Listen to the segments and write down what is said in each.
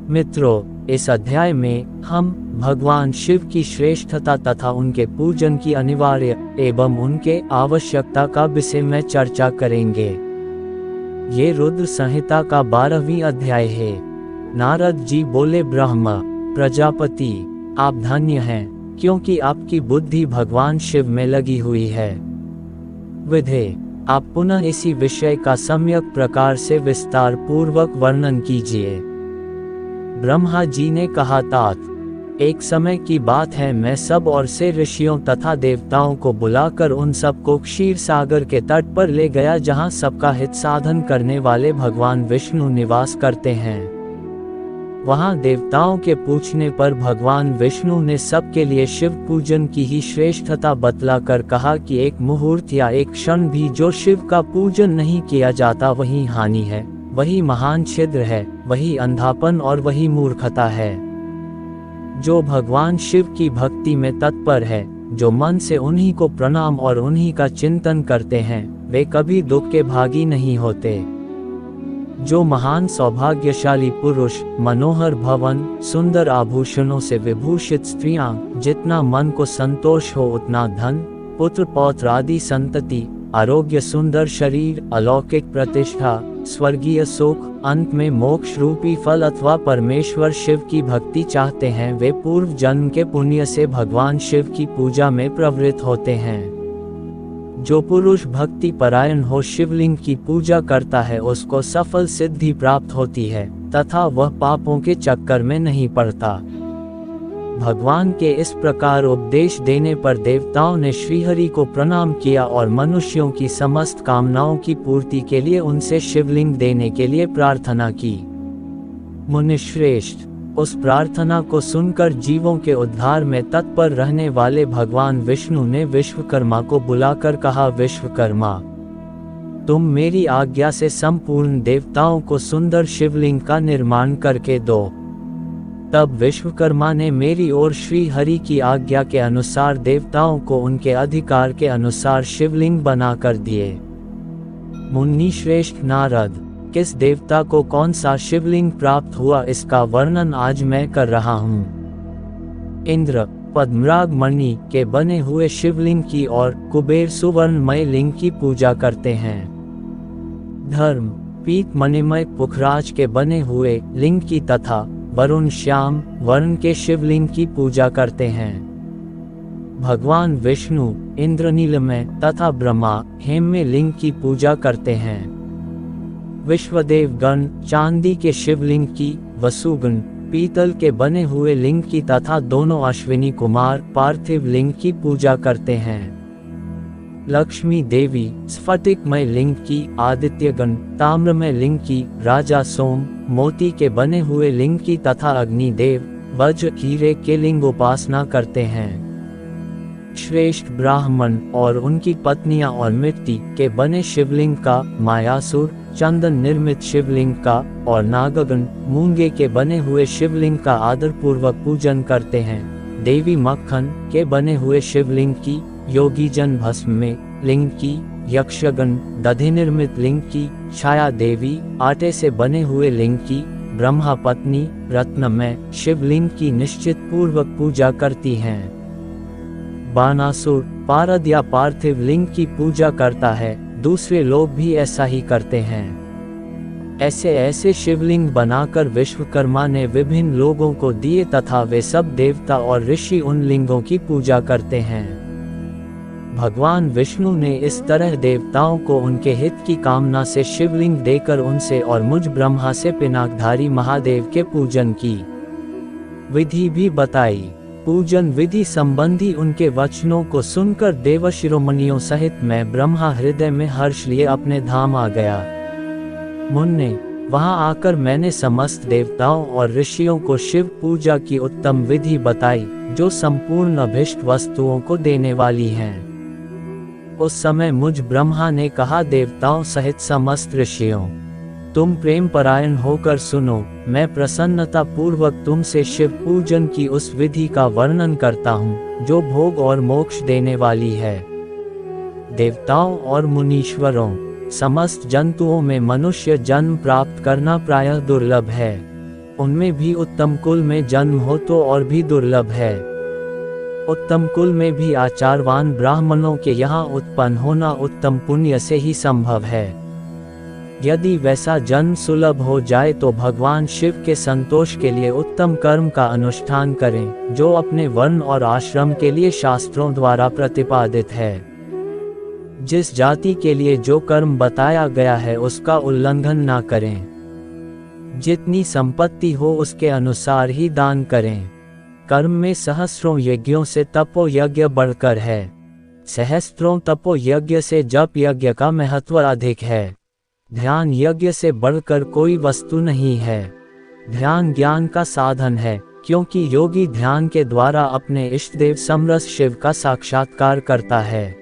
मित्रों, इस अध्याय में हम भगवान शिव की श्रेष्ठता तथा उनके पूजन की अनिवार्य एवं उनके आवश्यकता का विषय में चर्चा करेंगे। ये रुद्र संहिता का 12वीं अध्याय है। नारद जी बोले, ब्रह्मा प्रजापति, आप धन्य हैं, क्योंकि आपकी बुद्धि भगवान शिव में लगी हुई है। विधे, आप पुनः इसी विषय का सम्यक प्रकार से विस्तार पूर्वक वर्णन कीजिए। ब्रह्मा जी ने कहा, तात, एक समय की बात है, मैं सब और से ऋषियों तथा देवताओं को बुलाकर उन सब को क्षीर सागर के तट पर ले गया, जहाँ सबका हित साधन करने वाले भगवान विष्णु निवास करते हैं। वहाँ देवताओं के पूछने पर भगवान विष्णु ने सबके लिए शिव पूजन की ही श्रेष्ठता बतलाकर कहा कि एक मुहूर्त या एक क्षण भी जो शिव का पूजन नहीं किया जाता वही हानि है, वही महान छिद्र है, वही अंधापन और वही मूर्खता है। जो भगवान शिव की भक्ति में तत्पर है, जो मन से उन्हीं को प्रणाम और उन्हीं का चिंतन करते हैं, वे कभी दुख के भागी नहीं होते। जो महान सौभाग्यशाली पुरुष, मनोहर भवन, सुंदर आभूषणों से विभूषित स्त्रियां, जितना मन को संतोष हो उतना धन, पुत्र पौत्र आदि संतति, आरोग्य, सुंदर शरीर, अलौकिक प्रतिष्ठा, स्वर्गीय सुख, अंत में मोक्ष रूपी फल अथवा परमेश्वर शिव की भक्ति चाहते हैं, वे पूर्व जन्म के पुण्य से भगवान शिव की पूजा में प्रवृत्त होते हैं। जो पुरुष भक्ति परायण हो शिवलिंग की पूजा करता है, उसको सफल सिद्धि प्राप्त होती है तथा वह पापों के चक्कर में नहीं पड़ता। भगवान के इस प्रकार उपदेश देने पर देवताओं ने श्रीहरि को प्रणाम किया और मनुष्यों की समस्त कामनाओं की पूर्ति के लिए उनसे शिवलिंग देने के लिए प्रार्थना की। मुनिश्रेष्ठ, उस प्रार्थना को सुनकर जीवों के उद्धार में तत्पर रहने वाले भगवान विष्णु ने विश्वकर्मा को बुलाकर कहा, विश्वकर्मा, तुम मेरी आज्ञा से संपूर्ण देवताओं को सुंदर शिवलिंग का निर्माण करके दो। तब विश्वकर्मा ने मेरी ओर श्री हरि की आज्ञा के अनुसार देवताओं को उनके अधिकार के अनुसार शिवलिंग बनाकर दिए। मुनि श्रेष्ठ नारद, किस देवता को कौन सा शिवलिंग प्राप्त हुआ, इसका वर्णन आज मैं कर रहा हूँ। इंद्र पद्मराग मणि के बने हुए शिवलिंग की और कुबेर सुवर्णमय लिंग की पूजा करते हैं। धर्म पीत मणिमय पुखराज के बने हुए लिंग की तथा वरुण श्याम वर्ण के शिवलिंग की पूजा करते हैं। भगवान विष्णु इंद्रनीलमय तथा ब्रह्मा हेममय लिंग की पूजा करते हैं। विश्वदेव गण चांदी के शिवलिंग की, वसुगण पीतल के बने हुए लिंग की तथा दोनों अश्विनी कुमार पार्थिव लिंग की पूजा करते हैं। लक्ष्मी देवी स्फटिकमय लिंग की, आदित्यगण ताम्रमय लिंग की, राजा सोम मोती के बने हुए लिंग की तथा अग्निदेव वज्र हीरे के लिंग उपासना करते हैं। श्रेष्ठ ब्राह्मण और उनकी पत्नियां और मिट्टी के बने शिवलिंग का, मायासुर चंदन निर्मित शिवलिंग का और नागगण मूंगे के बने हुए शिवलिंग का आदर पूर्वक पूजन करते हैं। देवी मक्खन के बने हुए शिवलिंग की, योगी जन भस्म में लिंग की, यक्षगण दधि निर्मित लिंग की, छाया देवी आटे से बने हुए लिंग की, ब्रह्मा पत्नी रत्नमय शिवलिंग की निश्चित पूर्वक पूजा करती हैं। बानासुर पारद या पार्थिव लिंग की पूजा करता है, दूसरे लोग भी ऐसा ही करते हैं। ऐसे ऐसे शिवलिंग बनाकर विश्वकर्मा ने विभिन्न लोगों को दिए तथा वे सब देवता और ऋषि उन लिंगों की पूजा करते हैं। भगवान विष्णु ने इस तरह देवताओं को उनके हित की कामना से शिवलिंग देकर उनसे और मुझ ब्रह्मा से पिनाकधारी महादेव के पूजन की विधि भी बताई। पूजन विधि संबंधी उनके वचनों को सुनकर देवशिरोमणियों सहित मैं ब्रह्मा हृदय में हर्ष लिए अपने धाम आ गया। मुन्ने, वहां आकर मैंने समस्त देवताओं और ऋषियों को शिव पूजा की उत्तम विधि बताई, जो संपूर्ण अभिष्ट वस्तुओं को देने वाली हैं। उस समय मुझ ब्रह्मा ने कहा, देवताओं सहित समस्त ऋषियों, तुम प्रेम परायण होकर सुनो, मैं प्रसन्नता पूर्वक तुमसे शिव पूजन की उस विधि का वर्णन करता हूँ, जो भोग और मोक्ष देने वाली है। देवताओं और मुनीश्वरों, समस्त जंतुओं में मनुष्य जन्म प्राप्त करना प्रायः दुर्लभ है। उनमें भी उत्तम कुल में जन्म हो तो और भी दुर्लभ है। उत्तम कुल में भी आचारवान ब्राह्मणों के यहाँ उत्पन्न होना उत्तम पुण्य से ही संभव है। यदि वैसा जन्म सुलभ हो जाए तो भगवान शिव के संतोष के लिए उत्तम कर्म का अनुष्ठान करें, जो अपने वर्ण और आश्रम के लिए शास्त्रों द्वारा प्रतिपादित है। जिस जाति के लिए जो कर्म बताया गया है उसका उल्लंघन ना करें। जितनी संपत्ति हो उसके अनुसार ही दान करें। कर्म में सहस्रों यज्ञों से तपो यज्ञ बढ़कर है। सहस्त्रों तपो यज्ञ से जप यज्ञ का महत्व अधिक है। ध्यान यज्ञ से बढ़कर कोई वस्तु नहीं है। ध्यान ज्ञान का साधन है, क्योंकि योगी ध्यान के द्वारा अपने इष्टदेव समरस शिव का साक्षात्कार करता है।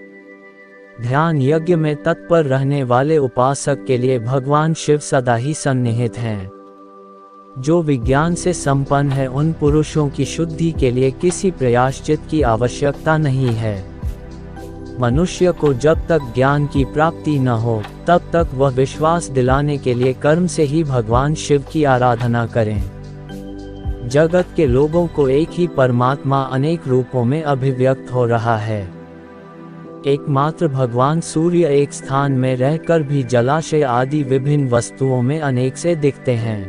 ध्यान यज्ञ में तत्पर रहने वाले उपासक के लिए भगवान शिव सदा ही सन्निहित हैं। जो विज्ञान से संपन्न है उन पुरुषों की शुद्धि के लिए किसी प्रायश्चित की आवश्यकता नहीं है। मनुष्य को जब तक ज्ञान की प्राप्ति न हो तब तक वह विश्वास दिलाने के लिए कर्म से ही भगवान शिव की आराधना करें। जगत के लोगों को एक ही परमात्मा अनेक रूपों में अभिव्यक्त हो रहा है। एकमात्र भगवान सूर्य एक स्थान में रहकर भी जलाशय आदि विभिन्न वस्तुओं में अनेक से दिखते हैं।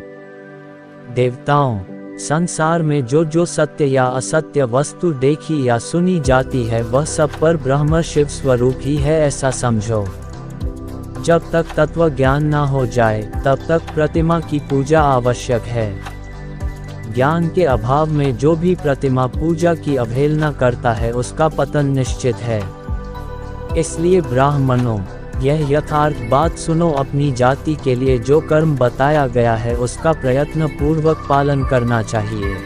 देवताओं, संसार में जो सत्य या असत्य वस्तु देखी या सुनी जाती है वह सब पर ब्रह्म शिव स्वरूप ही है, ऐसा समझो। जब तक तत्व ज्ञान ना हो जाए तब तक प्रतिमा की पूजा आवश्यक है। ज्ञान के अभाव में जो भी प्रतिमा पूजा की अवहेलना करता है उसका पतन निश्चित है। इसलिए ब्राह्मणों, यह यथार्थ बात सुनो, अपनी जाति के लिए जो कर्म बताया गया है उसका प्रयत्न पूर्वक पालन करना चाहिए।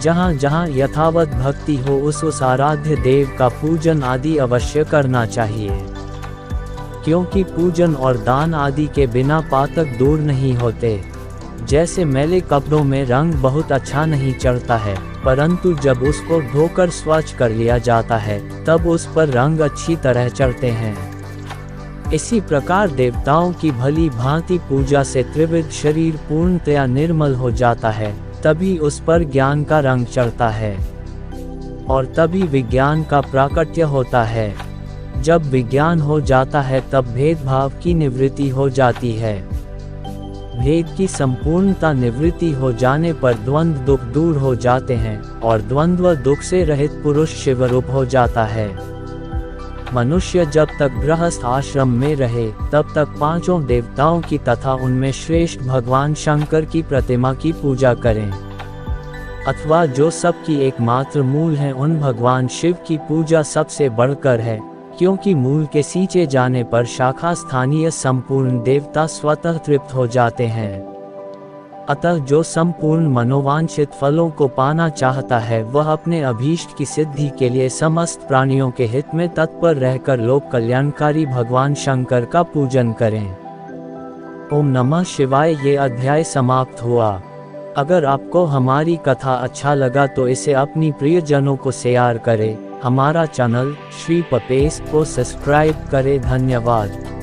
जहाँ जहाँ यथावत भक्ति हो उस आराध्य देव का पूजन आदि अवश्य करना चाहिए, क्योंकि पूजन और दान आदि के बिना पातक दूर नहीं होते। जैसे मैले कपड़ों में रंग बहुत अच्छा नहीं चढ़ता है, परंतु जब उसको धोकर स्वच्छ कर लिया जाता है तब उस पर रंग अच्छी तरह चढ़ते हैं। इसी प्रकार देवताओं की भली भांति पूजा से त्रिविध शरीर पूर्णतया निर्मल हो जाता है, तभी उस पर ज्ञान का रंग चढ़ता है और तभी विज्ञान का प्राकट्य होता है। जब विज्ञान हो जाता है तब भेदभाव की निवृत्ति हो जाती है। भेद की संपूर्णता निवृत्ति हो जाने पर द्वंद्व दुख दूर हो जाते हैं और द्वंद्व दुख से रहित पुरुष शिवरूप हो जाता है। मनुष्य जब तक गृहस्थ आश्रम में रहे तब तक पांचों देवताओं की तथा उनमें श्रेष्ठ भगवान शंकर की प्रतिमा की पूजा करें, अथवा जो सबकी एकमात्र मूल है उन भगवान शिव की पूजा सबसे बढ़कर है, क्योंकि मूल के सींचे जाने पर शाखा स्थानीय संपूर्ण देवता स्वतः तृप्त हो जाते हैं। अतः जो संपूर्ण मनोवांछित फलों को पाना चाहता है वह अपने अभीष्ट की सिद्धि के लिए समस्त प्राणियों के हित में तत्पर रहकर लोक कल्याणकारी भगवान शंकर का पूजन करें। ओम नमः शिवाय। ये अध्याय समाप्त हुआ। अगर आपको हमारी कथा अच्छा लगा तो इसे अपनी प्रियजनों को शेयर करें। हमारा चैनल श्री पपेश को सब्सक्राइब करें। धन्यवाद।